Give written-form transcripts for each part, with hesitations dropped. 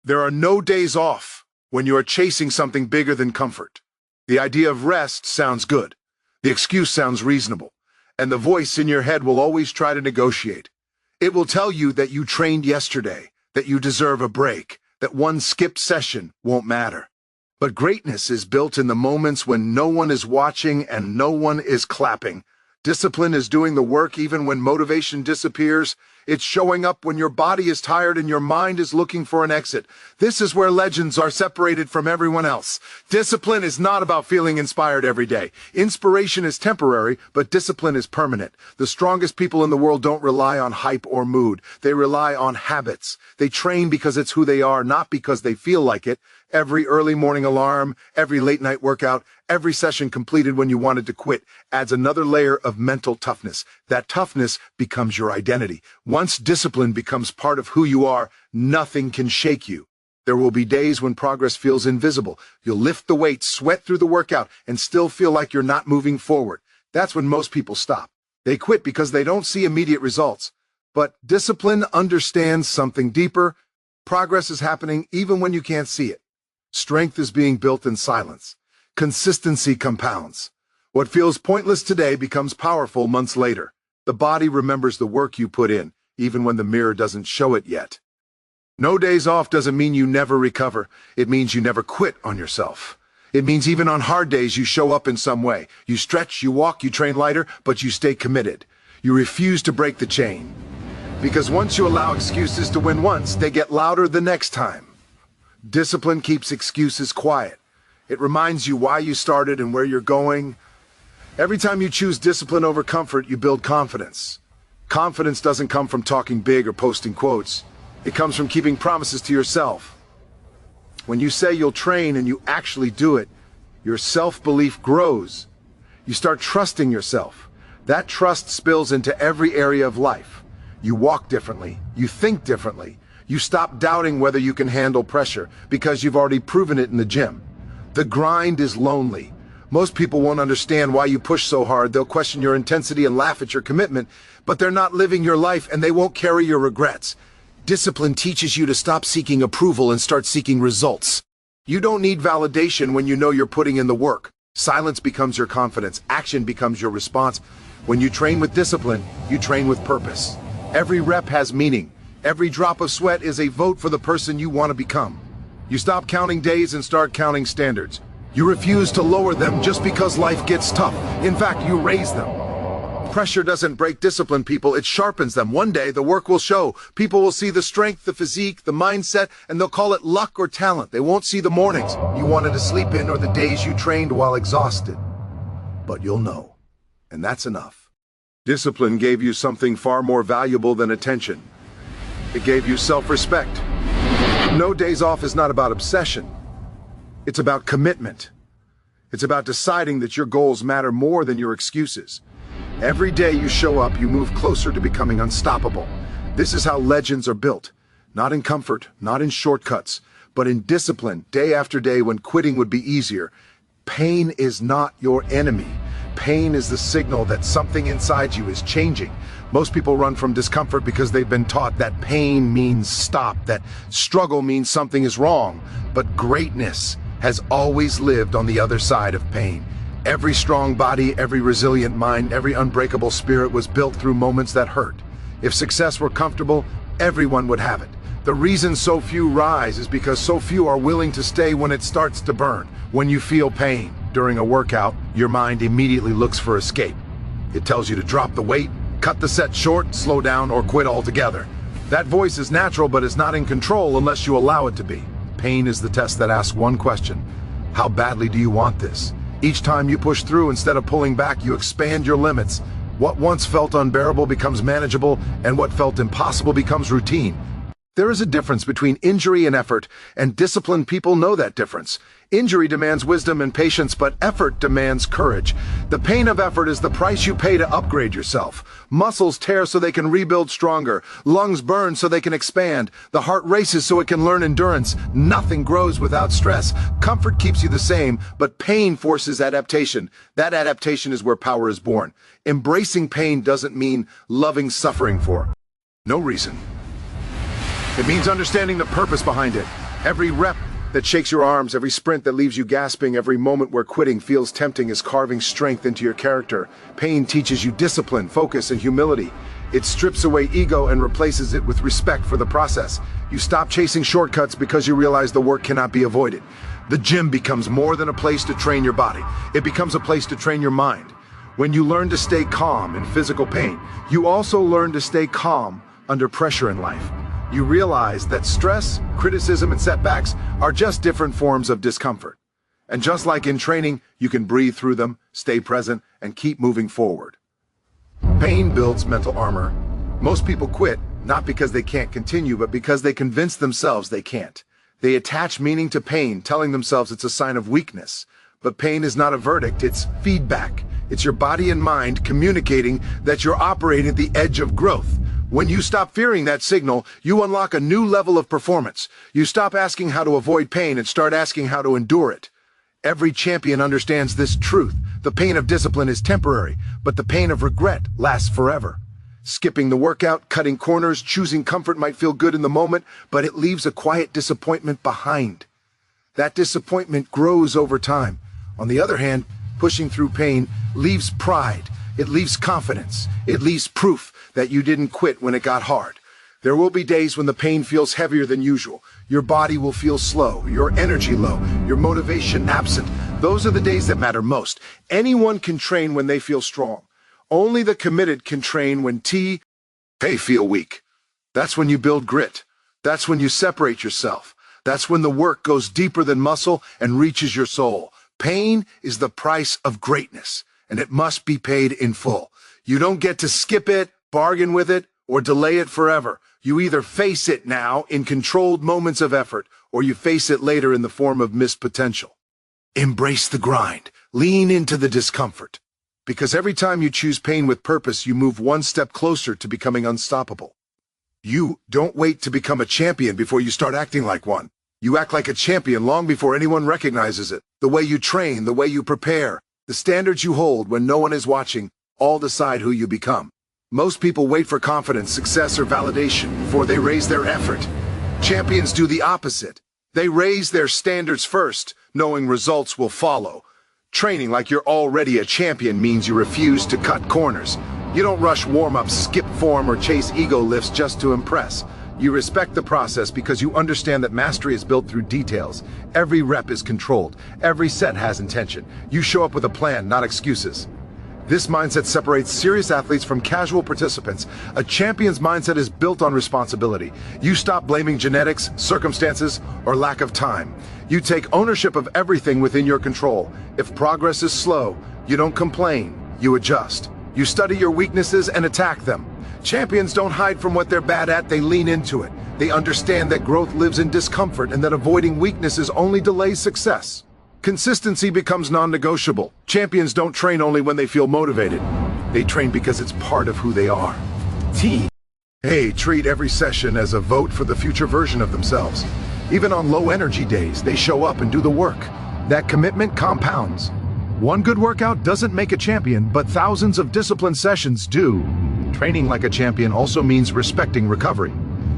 There are no days off when you are chasing something bigger than comfort. The idea of rest sounds good. The excuse sounds reasonable. And the voice in your head will always try to negotiate. It will tell you that you trained yesterday, that you deserve a break, that one skipped session won't matter. But greatness is built in the moments when no one is watching and no one is clapping. Discipline is doing the work even when motivation disappears. It's showing up when your body is tired and your mind is looking for an exit. This is where legends are separated from everyone else. Discipline is not about feeling inspired every day. Inspiration is temporary, but discipline is permanent. The strongest people in the world don't rely on hype or mood. They rely on habits. They train because it's who they are, not because they feel like it. Every early morning alarm, every late night workout, every session completed when you wanted to quit adds another layer of mental toughness. That toughness becomes your identity. Once discipline becomes part of who you are, nothing can shake you. There will be days when progress feels invisible. You'll lift the weights, sweat through the workout, and still feel like you're not moving forward. That's when most people stop. They quit because they don't see immediate results. But discipline understands something deeper. Progress is happening even when you can't see it. Strength is being built in silence. Consistency compounds. What feels pointless today becomes powerful months later. The body remembers the work you put in, even when the mirror doesn't show it yet. No days off doesn't mean you never recover. It means you never quit on yourself. It means even on hard days you show up in some way. You stretch, you walk, you train lighter, but you stay committed. You refuse to break the chain. Because once you allow excuses to win once, they get louder the next time. Discipline keeps excuses quiet. It reminds you why you started and where you're going. Every time you choose discipline over comfort, you build confidence. Confidence doesn't come from talking big or posting quotes. It comes from keeping promises to yourself. When you say you'll train and you actually do it, your self-belief grows. You start trusting yourself. That trust spills into every area of life. You walk differently. You think differently. You stop doubting whether you can handle pressure because you've already proven it in the gym. The grind is lonely. Most people won't understand why you push so hard. They'll question your intensity and laugh at your commitment, but they're not living your life and they won't carry your regrets. Discipline teaches you to stop seeking approval and start seeking results. You don't need validation when you know you're putting in the work. Silence becomes your confidence. Action becomes your response. When you train with discipline, you train with purpose. Every rep has meaning. Every drop of sweat is a vote for the person you want to become. You stop counting days and start counting standards. You refuse to lower them just because life gets tough. In fact, you raise them. Pressure doesn't break discipline, people. It sharpens them. One day, the work will show. People will see the strength, the physique, the mindset, and they'll call it luck or talent. They won't see the mornings you wanted to sleep in or the days you trained while exhausted. But you'll know. And that's enough. Discipline gave you something far more valuable than attention. It gave you self-respect. No days off is not about obsession. It's about commitment. It's about deciding that your goals matter more than your excuses. Every day you show up, you move closer to becoming unstoppable. This is how legends are built. Not in comfort, not in shortcuts, but in discipline, day after day when quitting would be easier. Pain is not your enemy. Pain is the signal that something inside you is changing. Most people run from discomfort because they've been taught that pain means stop, that struggle means something is wrong. But greatness has always lived on the other side of pain. Every strong body, every resilient mind, every unbreakable spirit was built through moments that hurt. If success were comfortable, everyone would have it. The reason so few rise is because so few are willing to stay when it starts to burn. When you feel pain during a workout, your mind immediately looks for escape. It tells you to drop the weight, cut the set short, slow down, or quit altogether. That voice is natural, but it's not in control unless you allow it to be. Pain is the test that asks one question: how badly do you want this? Each time you push through, instead of pulling back, you expand your limits. What once felt unbearable becomes manageable, and what felt impossible becomes routine. There is a difference between injury and effort, and disciplined people know that difference. Injury demands wisdom and patience, but effort demands courage. The pain of effort is the price you pay to upgrade yourself. Muscles tear so they can rebuild stronger. Lungs burn so they can expand. The heart races so it can learn endurance. Nothing grows without stress. Comfort keeps you the same, but pain forces adaptation. That adaptation is where power is born. Embracing pain doesn't mean loving suffering for no reason. It means understanding the purpose behind it. Every rep that shakes your arms, every sprint that leaves you gasping, every moment where quitting feels tempting is carving strength into your character. Pain teaches you discipline, focus, and humility. It strips away ego and replaces it with respect for the process. You stop chasing shortcuts because you realize the work cannot be avoided. The gym becomes more than a place to train your body. It becomes a place to train your mind. When you learn to stay calm in physical pain, you also learn to stay calm under pressure in life. You realize that stress, criticism, and setbacks are just different forms of discomfort. And just like in training, you can breathe through them, stay present, and keep moving forward. Pain builds mental armor. Most people quit, not because they can't continue, but because they convince themselves they can't. They attach meaning to pain, telling themselves it's a sign of weakness. But pain is not a verdict, it's feedback. It's your body and mind communicating that you're operating at the edge of growth. When you stop fearing that signal, you unlock a new level of performance. You stop asking how to avoid pain and start asking how to endure it. Every champion understands this truth. The pain of discipline is temporary, but the pain of regret lasts forever. Skipping the workout, cutting corners, choosing comfort might feel good in the moment, but it leaves a quiet disappointment behind. That disappointment grows over time. On the other hand, pushing through pain leaves pride. It leaves confidence. It leaves proof that you didn't quit when it got hard. There will be days when the pain feels heavier than usual. Your body will feel slow, your energy low, your motivation absent. Those are the days that matter most. Anyone can train when they feel strong. Only the committed can train when they feel weak. That's when you build grit. That's when you separate yourself. That's when the work goes deeper than muscle and reaches your soul. Pain is the price of greatness, and it must be paid in full. You don't get to skip it, bargain with it, or delay it forever. You either face it now in controlled moments of effort, or you face it later in the form of missed potential. Embrace the grind. Lean into the discomfort. Because every time you choose pain with purpose, you move one step closer to becoming unstoppable. You don't wait to become a champion before you start acting like one. You act like a champion long before anyone recognizes it. The way you train, the way you prepare, the standards you hold when no one is watching, all decide who you become. Most people wait for confidence, success, or validation before they raise their effort. Champions do the opposite. They raise their standards first, knowing results will follow. Training like you're already a champion means you refuse to cut corners. You don't rush warm-ups, skip form, or chase ego lifts just to impress. You respect the process because you understand that mastery is built through details. Every rep is controlled. Every set has intention. You show up with a plan, not excuses. This mindset separates serious athletes from casual participants. A champion's mindset is built on responsibility. You stop blaming genetics, circumstances, or lack of time. You take ownership of everything within your control. If progress is slow, you don't complain, you adjust. You study your weaknesses and attack them. Champions don't hide from what they're bad at, they lean into it. They understand that growth lives in discomfort and that avoiding weaknesses only delays success. Consistency becomes non-negotiable. Champions don't train only when they feel motivated. They train because it's part of who they are. Treat every session as a vote for the future version of themselves. Even on low-energy days, they show up and do the work. That commitment compounds. One good workout doesn't make a champion, but thousands of disciplined sessions do. Training like a champion also means respecting recovery.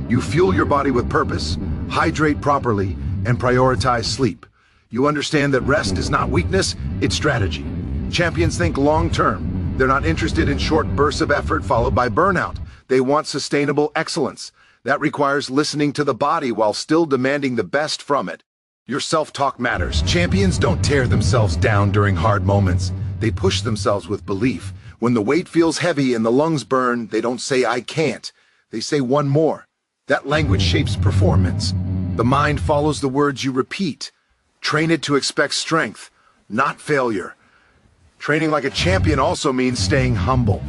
You fuel your body with purpose, hydrate properly, and prioritize sleep. You understand that rest is not weakness, it's strategy. Champions think long-term. They're not interested in short bursts of effort followed by burnout. They want sustainable excellence. That requires listening to the body while still demanding the best from it. Your self-talk matters. Champions don't tear themselves down during hard moments. They push themselves with belief. When the weight feels heavy and the lungs burn, they don't say, "I can't." They say one more. That language shapes performance. The mind follows the words you repeat. Train it to expect strength, not failure. Training like a champion also means staying humble.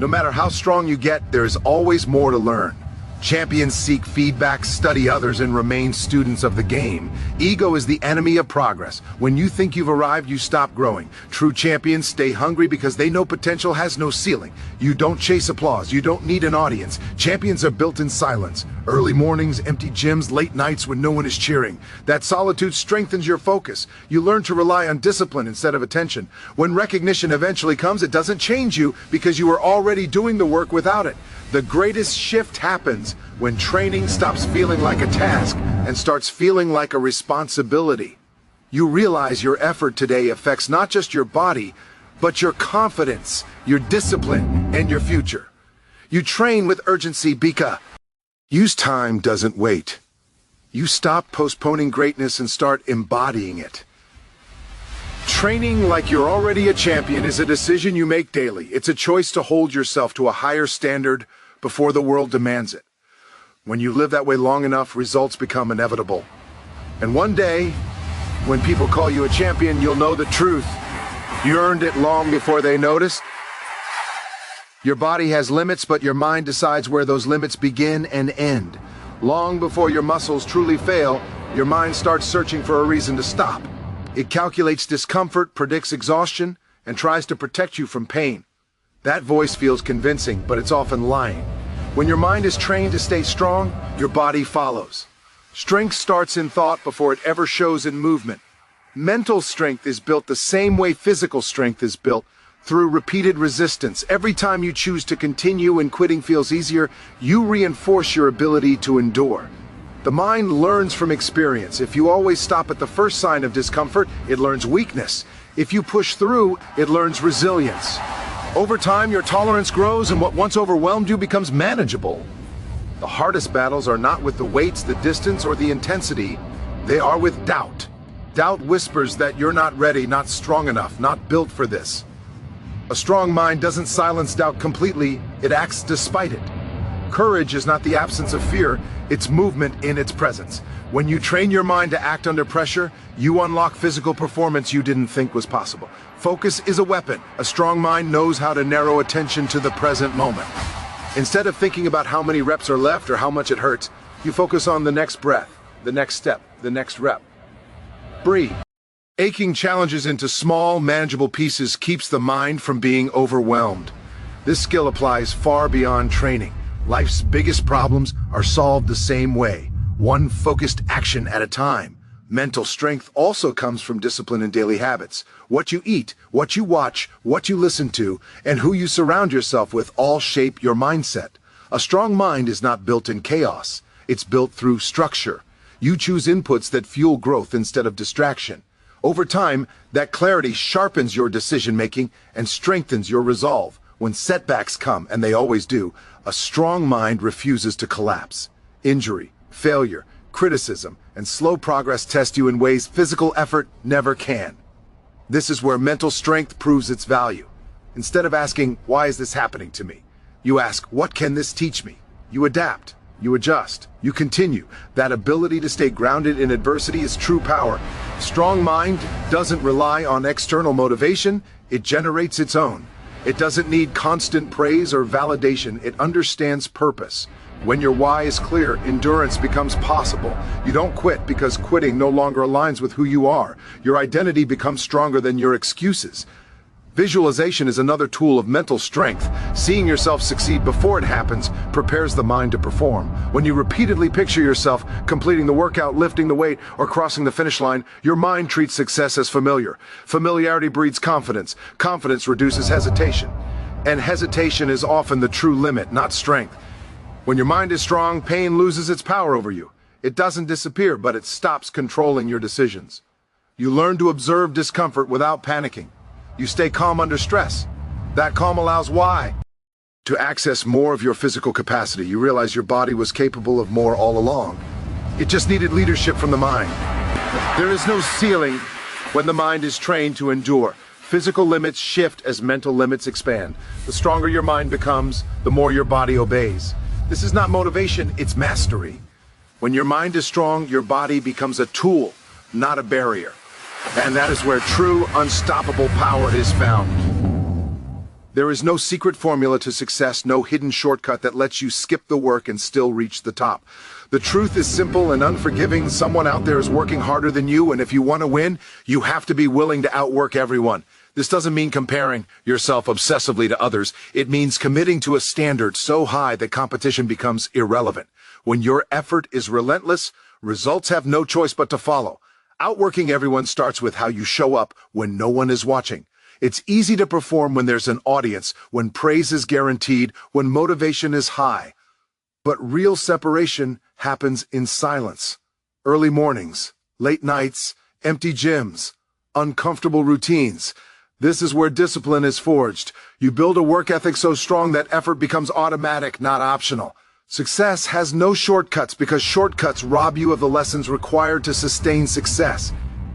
No matter how strong you get, there is always more to learn. Champions seek feedback, study others, and remain students of the game. Ego is the enemy of progress. When you think you've arrived, you stop growing. True champions stay hungry because they know potential has no ceiling. You don't chase applause. You don't need an audience. Champions are built in silence. Early mornings, empty gyms, late nights when no one is cheering. That solitude strengthens your focus. You learn to rely on discipline instead of attention. When recognition eventually comes, it doesn't change you because you were already doing the work without it. The greatest shift happens when training stops feeling like a task and starts feeling like a responsibility. You realize your effort today affects not just your body, but your confidence, your discipline, and your future. You train with urgency because use time doesn't wait. You stop postponing greatness and start embodying it. Training like you're already a champion is a decision you make daily. It's a choice to hold yourself to a higher standard before the world demands it. When you live that way long enough, results become inevitable. And one day, when people call you a champion, you'll know the truth. You earned it long before they noticed. Your body has limits, but your mind decides where those limits begin and end. Long before your muscles truly fail, your mind starts searching for a reason to stop. It calculates discomfort, predicts exhaustion, and tries to protect you from pain. That voice feels convincing, but it's often lying. When your mind is trained to stay strong, your body follows. Strength starts in thought before it ever shows in movement. Mental strength is built the same way physical strength is built, through repeated resistance. Every time you choose to continue and quitting feels easier, you reinforce your ability to endure. The mind learns from experience. If you always stop at the first sign of discomfort, it learns weakness. If you push through, it learns resilience. Over time, your tolerance grows and what once overwhelmed you becomes manageable. The hardest battles are not with the weights, the distance, or the intensity. They are with doubt. Doubt whispers that you're not ready, not strong enough, not built for this. A strong mind doesn't silence doubt completely, it acts despite it. Courage is not the absence of fear, it's movement in its presence. When you train your mind to act under pressure, you unlock physical performance you didn't think was possible. Focus is a weapon. A strong mind knows how to narrow attention to the present moment. Instead of thinking about how many reps are left or how much it hurts, you focus on the next breath, the next step, the next rep. Breathe. Aching challenges into small, manageable pieces keeps the mind from being overwhelmed. This skill applies far beyond training. Life's biggest problems are solved the same way, one focused action at a time. Mental strength also comes from discipline in daily habits. What you eat, what you watch, what you listen to, and who you surround yourself with all shape your mindset. A strong mind is not built in chaos. It's built through structure. You choose inputs that fuel growth instead of distraction. Over time, that clarity sharpens your decision-making and strengthens your resolve. When setbacks come, and they always do, a strong mind refuses to collapse. Injury, failure, criticism, and slow progress test you in ways physical effort never can. This is where mental strength proves its value. Instead of asking, "Why is this happening to me?" you ask, "What can this teach me?" You adapt, you adjust, you continue. That ability to stay grounded in adversity is true power. A strong mind doesn't rely on external motivation, it generates its own. It doesn't need constant praise or validation, it understands purpose. When your why is clear, endurance becomes possible. You don't quit because quitting no longer aligns with who you are. Your identity becomes stronger than your excuses. Visualization is another tool of mental strength. Seeing yourself succeed before it happens prepares the mind to perform. When you repeatedly picture yourself completing the workout, lifting the weight, or crossing the finish line, your mind treats success as familiar. Familiarity breeds confidence. Confidence reduces hesitation. And hesitation is often the true limit, not strength. When your mind is strong, pain loses its power over you. It doesn't disappear, but it stops controlling your decisions. You learn to observe discomfort without panicking. You stay calm under stress. That calm allows why? To access more of your physical capacity. You realize your body was capable of more all along. It just needed leadership from the mind. There is no ceiling when the mind is trained to endure. Physical limits shift as mental limits expand. The stronger your mind becomes, the more your body obeys. This is not motivation, it's mastery. When your mind is strong, your body becomes a tool, not a barrier. And that is where true, unstoppable power is found. There is no secret formula to success, no hidden shortcut that lets you skip the work and still reach the top. The truth is simple and unforgiving. Someone out there is working harder than you, and if you want to win, you have to be willing to outwork everyone. This doesn't mean comparing yourself obsessively to others. It means committing to a standard so high that competition becomes irrelevant. When your effort is relentless, results have no choice but to follow. Outworking everyone starts with how you show up when no one is watching. It's easy to perform when there's an audience, when praise is guaranteed, when motivation is high. But real separation happens in silence. Early mornings, late nights, empty gyms, uncomfortable routines. This is where discipline is forged. You build a work ethic so strong that effort becomes automatic, not optional. Success has no shortcuts because shortcuts rob you of the lessons required to sustain success.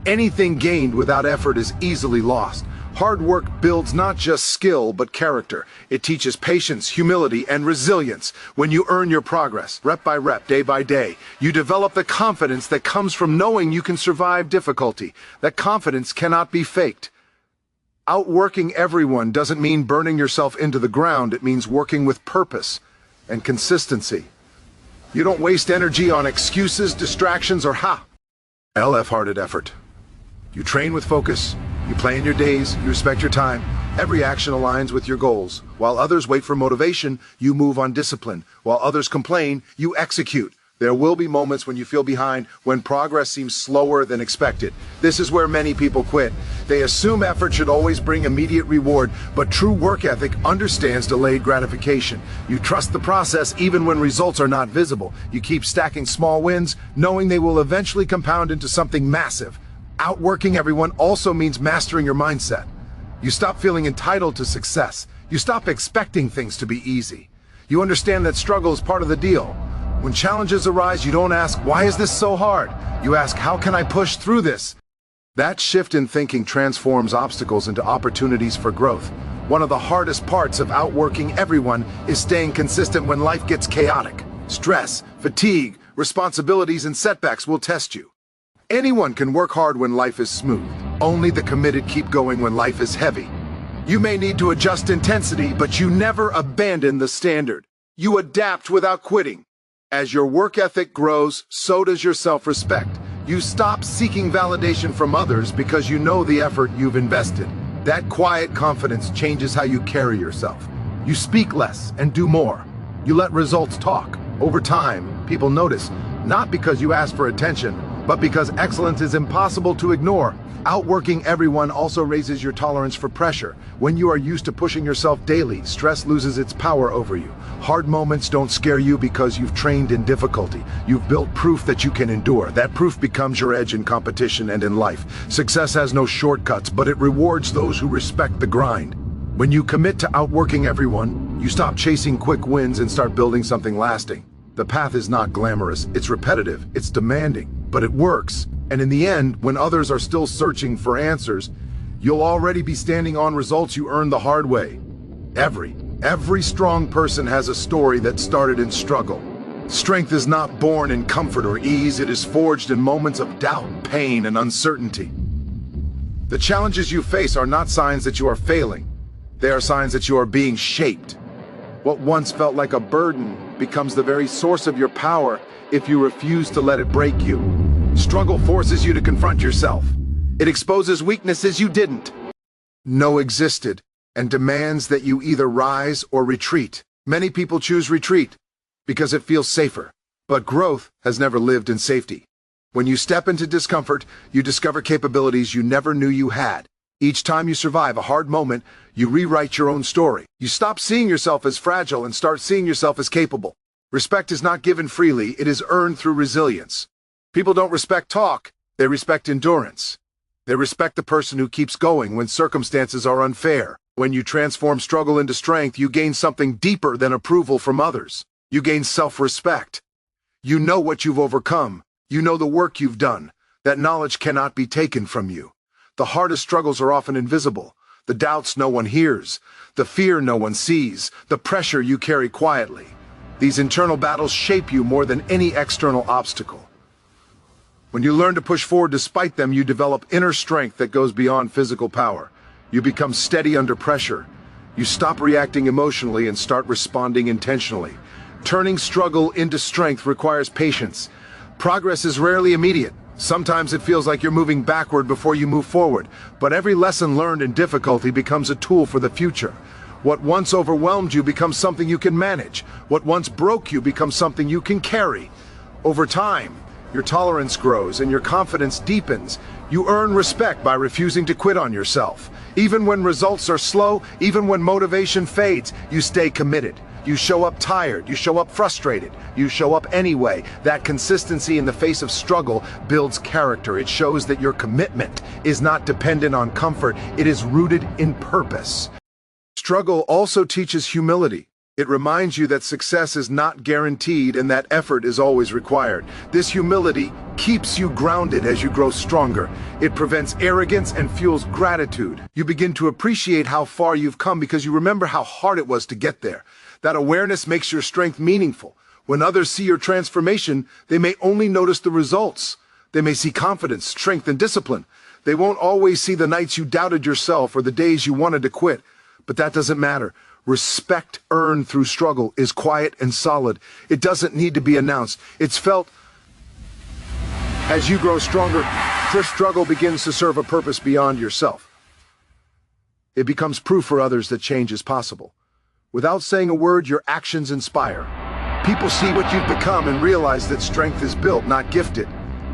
Anything gained without effort is easily lost. Hard work builds not just skill, but character. It teaches patience, humility, and resilience. When you earn your progress, rep by rep, day by day, you develop the confidence that comes from knowing you can survive difficulty. That confidence cannot be faked. Outworking everyone doesn't mean burning yourself into the ground. It means working with purpose and consistency. You don't waste energy on excuses, distractions, or LF-hearted effort. You train with focus, you plan your days, you respect your time. Every action aligns with your goals. While others wait for motivation, you move on discipline. While others complain, you execute. There will be moments when you feel behind, when progress seems slower than expected. This is where many people quit. They assume effort should always bring immediate reward, but true work ethic understands delayed gratification. You trust the process even when results are not visible. You keep stacking small wins, knowing they will eventually compound into something massive. Outworking everyone also means mastering your mindset. You stop feeling entitled to success. You stop expecting things to be easy. You understand that struggle is part of the deal. When challenges arise, you don't ask, why is this so hard? You ask, how can I push through this? That shift in thinking transforms obstacles into opportunities for growth. One of the hardest parts of outworking everyone is staying consistent when life gets chaotic. Stress, fatigue, responsibilities, and setbacks will test you. Anyone can work hard when life is smooth. Only the committed keep going when life is heavy. You may need to adjust intensity, but you never abandon the standard. You adapt without quitting. As your work ethic grows, so does your self-respect. You stop seeking validation from others because you know the effort you've invested. That quiet confidence changes how you carry yourself. You speak less and do more. You let results talk. Over time, people notice, not because you ask for attention, but because excellence is impossible to ignore. Outworking everyone also raises your tolerance for pressure. When you are used to pushing yourself daily, stress loses its power over you. Hard moments don't scare you because you've trained in difficulty. You've built proof that you can endure. That proof becomes your edge in competition and in life. Success has no shortcuts, but it rewards those who respect the grind. When you commit to outworking everyone, you stop chasing quick wins and start building something lasting. The path is not glamorous, it's repetitive, it's demanding, but it works. And in the end, when others are still searching for answers, you'll already be standing on results you earned the hard way. Every strong person has a story that started in struggle. Strength is not born in comfort or ease, it is forged in moments of doubt, pain, and uncertainty. The challenges you face are not signs that you are failing. They are signs that you are being shaped. What once felt like a burden becomes the very source of your power if you refuse to let it break you. Struggle forces you to confront yourself. It exposes weaknesses you didn't know existed and demands that you either rise or retreat. Many people choose retreat because it feels safer, but growth has never lived in safety. When you step into discomfort, you discover capabilities you never knew you had. Each time you survive a hard moment, you rewrite your own story. You stop seeing yourself as fragile and start seeing yourself as capable. Respect is not given freely, it is earned through resilience. People don't respect talk, they respect endurance. They respect the person who keeps going when circumstances are unfair. When you transform struggle into strength, you gain something deeper than approval from others. You gain self-respect. You know what you've overcome. You know the work you've done. That knowledge cannot be taken from you. The hardest struggles are often invisible. The doubts no one hears. The fear no one sees. The pressure you carry quietly. These internal battles shape you more than any external obstacle. When you learn to push forward despite them, you develop inner strength that goes beyond physical power. You become steady under pressure. You stop reacting emotionally and start responding intentionally. Turning struggle into strength requires patience. Progress is rarely immediate. Sometimes it feels like you're moving backward before you move forward, but every lesson learned in difficulty becomes a tool for the future. What once overwhelmed you becomes something you can manage. What once broke you becomes something you can carry. Over time, your tolerance grows and your confidence deepens. You earn respect by refusing to quit on yourself. Even when results are slow, even when motivation fades, you stay committed. You show up tired, you show up frustrated, you show up anyway. That consistency in the face of struggle builds character. It shows that your commitment is not dependent on comfort, it is rooted in purpose. Struggle also teaches humility. It reminds you that success is not guaranteed and that effort is always required. This humility keeps you grounded as you grow stronger. It prevents arrogance and fuels gratitude. You begin to appreciate how far you've come because you remember how hard it was to get there. That awareness makes your strength meaningful. When others see your transformation, they may only notice the results. They may see confidence, strength, and discipline. They won't always see the nights you doubted yourself or the days you wanted to quit. But that doesn't matter. Respect earned through struggle is quiet and solid. It doesn't need to be announced. It's felt. As you grow stronger, your struggle begins to serve a purpose beyond yourself. It becomes proof for others that change is possible. Without saying a word, your actions inspire. People see what you've become and realize that strength is built, not gifted.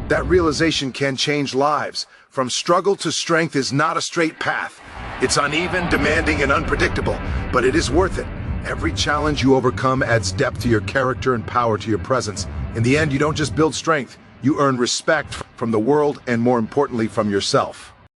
That realization can change lives. From struggle to strength is not a straight path. It's uneven, demanding, and unpredictable, but it is worth it. Every challenge you overcome adds depth to your character and power to your presence. In the end, you don't just build strength, you earn respect from the world and, more importantly, from yourself.